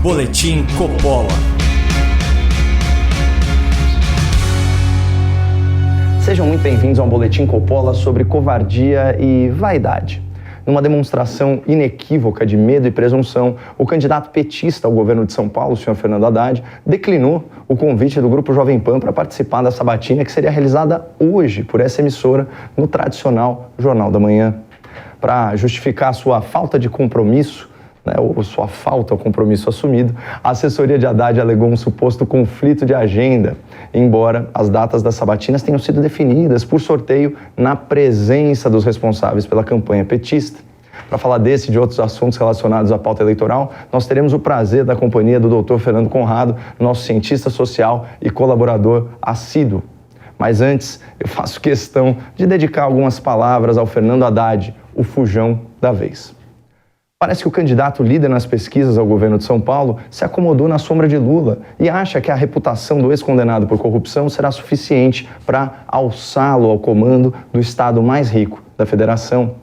Boletim Coppola. Sejam muito bem-vindos ao Boletim Coppola sobre covardia e vaidade. Numa demonstração inequívoca de medo e presunção, o candidato petista ao governo de São Paulo, o senhor Fernando Haddad, declinou o convite do Grupo Jovem Pan para participar da sabatina que seria realizada hoje por essa emissora no tradicional Jornal da Manhã. Para justificar sua falta de compromisso, ou sua falta ao compromisso assumido, a assessoria de Haddad alegou um suposto conflito de agenda, embora as datas das sabatinas tenham sido definidas por sorteio na presença dos responsáveis pela campanha petista. Para falar desse e de outros assuntos relacionados à pauta eleitoral, nós teremos o prazer da companhia do Dr. Fernando Conrado, nosso cientista social e colaborador assíduo. Mas antes, eu faço questão de dedicar algumas palavras ao Fernando Haddad, o fujão da vez. Parece que o candidato líder nas pesquisas ao governo de São Paulo se acomodou na sombra de Lula e acha que a reputação do ex-condenado por corrupção será suficiente para alçá-lo ao comando do estado mais rico da federação.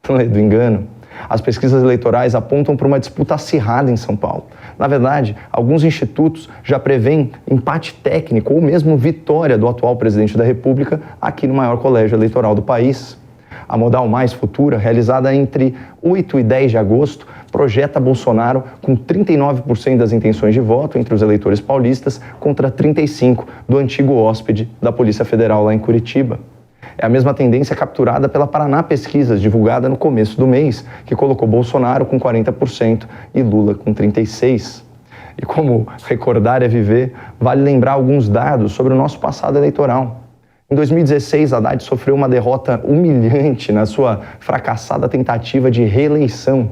Do engano. As pesquisas eleitorais apontam para uma disputa acirrada em São Paulo. Na verdade, alguns institutos já prevêem empate técnico ou mesmo vitória do atual presidente da República aqui no maior colégio eleitoral do país. A Modal Mais Futura, realizada entre 8 e 10 de agosto, projeta Bolsonaro com 39% das intenções de voto entre os eleitores paulistas contra 35% do antigo hóspede da Polícia Federal lá em Curitiba. É a mesma tendência capturada pela Paraná Pesquisas, divulgada no começo do mês, que colocou Bolsonaro com 40% e Lula com 36%. E como recordar é viver, vale lembrar alguns dados sobre o nosso passado eleitoral. Em 2016, Haddad sofreu uma derrota humilhante na sua fracassada tentativa de reeleição.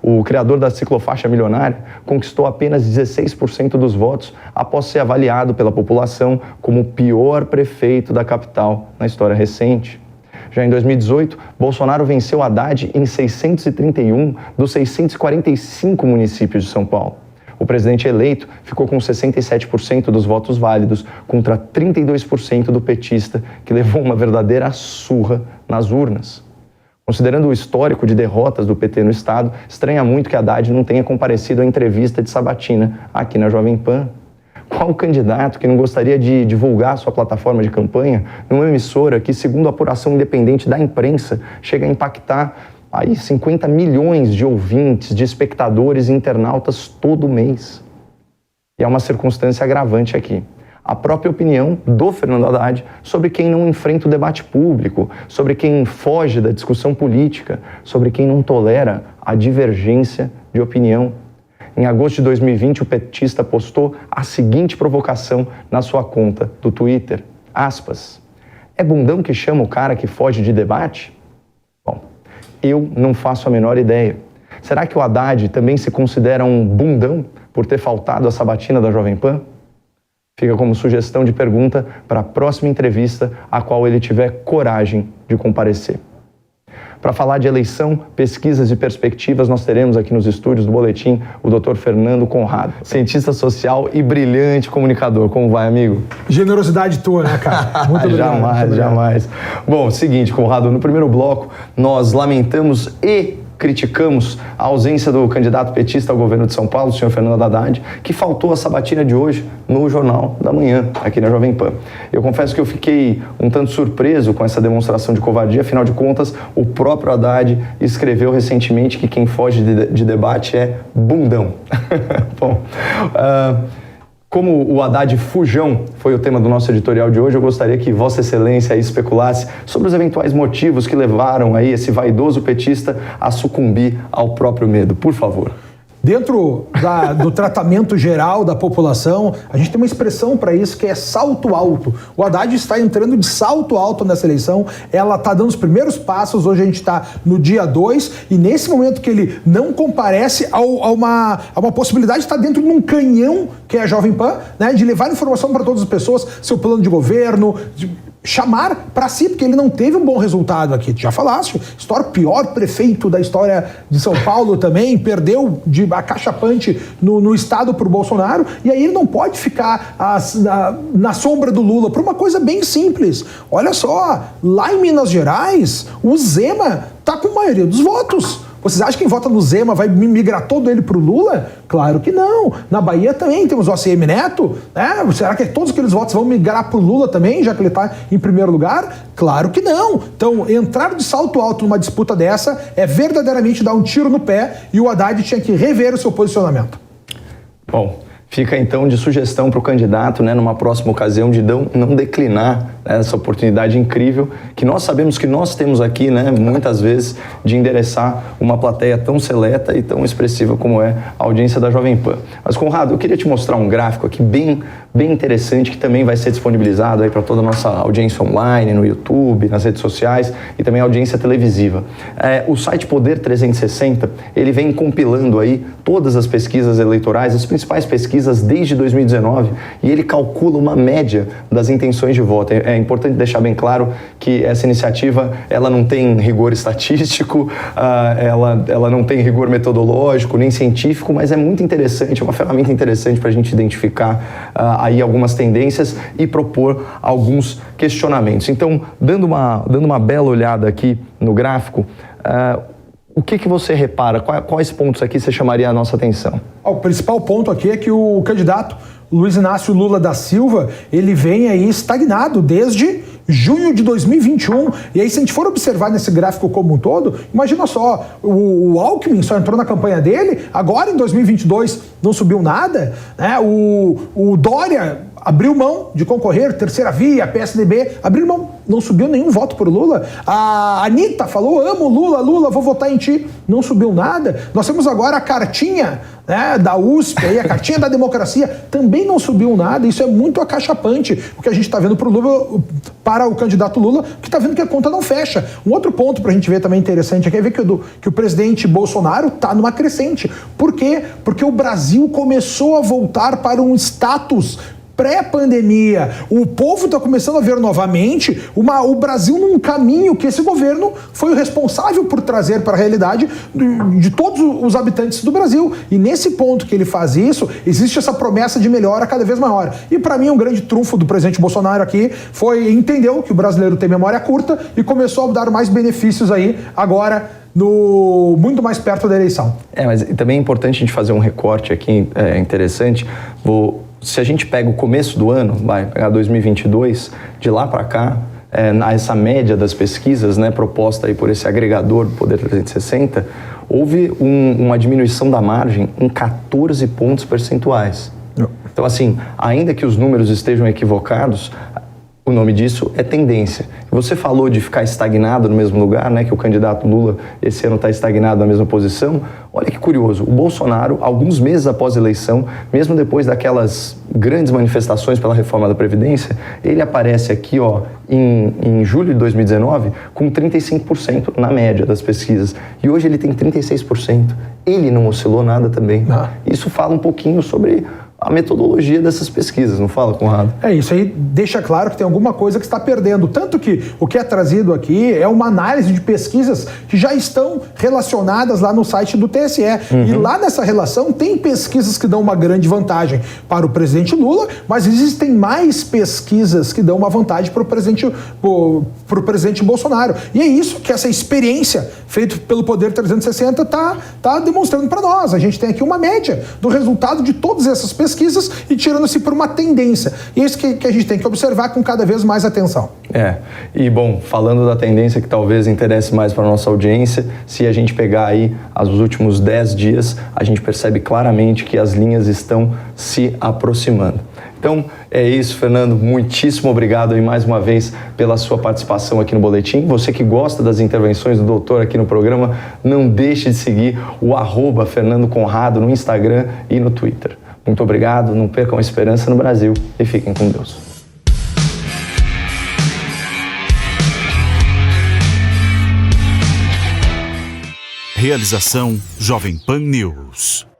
O criador da ciclofaixa milionária conquistou apenas 16% dos votos após ser avaliado pela população como o pior prefeito da capital na história recente. Já em 2018, Bolsonaro venceu Haddad em 631 dos 645 municípios de São Paulo. O presidente eleito ficou com 67% dos votos válidos contra 32% do petista, que levou uma verdadeira surra nas urnas. Considerando o histórico de derrotas do PT no estado, estranha muito que Haddad não tenha comparecido à entrevista de sabatina aqui na Jovem Pan. Qual candidato que não gostaria de divulgar sua plataforma de campanha numa emissora que, segundo a apuração independente da imprensa, chega a impactar aí 50 milhões de ouvintes, de espectadores e internautas todo mês? E há uma circunstância agravante aqui. A própria opinião do Fernando Haddad sobre quem não enfrenta o debate público, sobre quem foge da discussão política, sobre quem não tolera a divergência de opinião. Em agosto de 2020, o petista postou a seguinte provocação na sua conta do Twitter, aspas, "É bundão que chama o cara que foge de debate?" Bom, eu não faço a menor ideia. Será que o Haddad também se considera um bundão por ter faltado à sabatina da Jovem Pan? Fica como sugestão de pergunta para a próxima entrevista a qual ele tiver coragem de comparecer. Para falar de eleição, pesquisas e perspectivas, nós teremos aqui nos estúdios do Boletim o Dr. Fernando Conrado, cientista social e brilhante comunicador. Como vai, amigo? Generosidade tua, né, cara? Muito obrigado. Jamais. Bom, seguinte, Conrado, no primeiro bloco nós lamentamos e criticamos a ausência do candidato petista ao governo de São Paulo, o senhor Fernando Haddad, que faltou a sabatina de hoje no Jornal da Manhã, aqui na Jovem Pan. Eu confesso que eu fiquei um tanto surpreso com essa demonstração de covardia, afinal de contas, o próprio Haddad escreveu recentemente que quem foge de debate é bundão. Bom, como o Haddad fujão foi o tema do nosso editorial de hoje, eu gostaria que Vossa Excelência aí especulasse sobre os eventuais motivos que levaram aí esse vaidoso petista a sucumbir ao próprio medo. Por favor. Dentro do tratamento geral da população, a gente tem uma expressão para isso que é salto alto. O Haddad está entrando de salto alto nessa eleição, ela está dando os primeiros passos, hoje a gente está no dia 2, e nesse momento que ele não comparece a uma possibilidade de estar dentro de um canhão, que é a Jovem Pan, né, de levar informação para todas as pessoas, seu plano de governo, chamar para si, porque ele não teve um bom resultado aqui. Tu já falaste, pior prefeito da história de São Paulo também, perdeu de acachapante no estado pro Bolsonaro, e aí ele não pode ficar na sombra do Lula, por uma coisa bem simples. Olha só, lá em Minas Gerais, o Zema tá com a maioria dos votos. Vocês acham que quem vota no Zema vai migrar todo ele pro Lula? Claro que não. Na Bahia também temos o ACM Neto, né? Será que todos aqueles votos vão migrar pro Lula também, já que ele está em primeiro lugar? Claro que não. Então, entrar de salto alto numa disputa dessa é verdadeiramente dar um tiro no pé, e o Haddad tinha que rever o seu posicionamento. Bom, fica então de sugestão para o candidato, né, numa próxima ocasião, de não declinar, né, essa oportunidade incrível que nós sabemos que nós temos aqui, né, muitas vezes, de endereçar uma plateia tão seleta e tão expressiva como é a audiência da Jovem Pan. Mas, Conrado, eu queria te mostrar um gráfico aqui bem interessante, que também vai ser disponibilizado aí para toda a nossa audiência online, no YouTube, nas redes sociais e também a audiência televisiva. O site Poder 360, ele vem compilando aí todas as pesquisas eleitorais, as principais pesquisas desde 2019, e ele calcula uma média das intenções de voto. É importante deixar bem claro que essa iniciativa, ela não tem rigor estatístico, ela não tem rigor metodológico, nem científico, mas é muito interessante, é uma ferramenta interessante para a gente identificar aí algumas tendências e propor alguns questionamentos. Então, dando uma bela olhada aqui no gráfico, o que você repara? Quais pontos aqui você chamaria a nossa atenção? O principal ponto aqui é que o candidato Luiz Inácio Lula da Silva, ele vem aí estagnado desde junho de 2021. E aí, se a gente for observar nesse gráfico como um todo, imagina só, o Alckmin só entrou na campanha dele, agora em 2022 não subiu nada, né? O Dória abriu mão de concorrer, Terceira Via, PSDB, abriu mão, não subiu nenhum voto por Lula. A Anitta falou, amo Lula, vou votar em ti, não subiu nada. Nós temos agora a cartinha, né, da USP, aí, a cartinha da democracia, também não subiu nada. Isso é muito acachapante, o que a gente está vendo para o candidato Lula, que está vendo que a conta não fecha. Um outro ponto para a gente ver também interessante aqui é ver que o presidente Bolsonaro está numa crescente. Por quê? Porque o Brasil começou a voltar para um status pré-pandemia. O povo está começando a ver novamente o Brasil num caminho que esse governo foi o responsável por trazer para a realidade de todos os habitantes do Brasil. E nesse ponto que ele faz isso, existe essa promessa de melhora cada vez maior. E para mim, um grande trunfo do presidente Bolsonaro aqui foi entender que o brasileiro tem memória curta e começou a dar mais benefícios aí agora, muito mais perto da eleição. Mas também é importante a gente fazer um recorte aqui interessante. Se a gente pega o começo do ano, vai pegar 2022, de lá para cá, essa média das pesquisas, né, proposta aí por esse agregador do Poder 360, houve uma diminuição da margem em 14 pontos percentuais. Então, assim, ainda que os números estejam equivocados, o nome disso é tendência. Você falou de ficar estagnado no mesmo lugar, né? Que o candidato Lula esse ano está estagnado na mesma posição. Olha que curioso, o Bolsonaro, alguns meses após a eleição, mesmo depois daquelas grandes manifestações pela reforma da Previdência, ele aparece aqui, em julho de 2019, com 35% na média das pesquisas. E hoje ele tem 36%. Ele não oscilou nada também. Isso fala um pouquinho sobre a metodologia dessas pesquisas, não fala, Conrado? Isso aí deixa claro que tem alguma coisa que está perdendo. Tanto que o que é trazido aqui é uma análise de pesquisas que já estão relacionadas lá no site do TSE. E lá nessa relação tem pesquisas que dão uma grande vantagem para o presidente Lula, mas existem mais pesquisas que dão uma vantagem para o presidente Bolsonaro. E é isso que essa experiência feita pelo Poder 360 está demonstrando para nós. A gente tem aqui uma média do resultado de todas essas pesquisas e tirando-se por uma tendência. E é isso que a gente tem que observar com cada vez mais atenção. E bom, falando da tendência que talvez interesse mais para a nossa audiência, se a gente pegar aí os últimos 10 dias, a gente percebe claramente que as linhas estão se aproximando. Então, é isso, Fernando. Muitíssimo obrigado aí mais uma vez pela sua participação aqui no Boletim. Você que gosta das intervenções do doutor aqui no programa, não deixe de seguir o @Fernando Conrado no Instagram e no Twitter. Muito obrigado, não percam a esperança no Brasil e fiquem com Deus. Realização Jovem Pan News.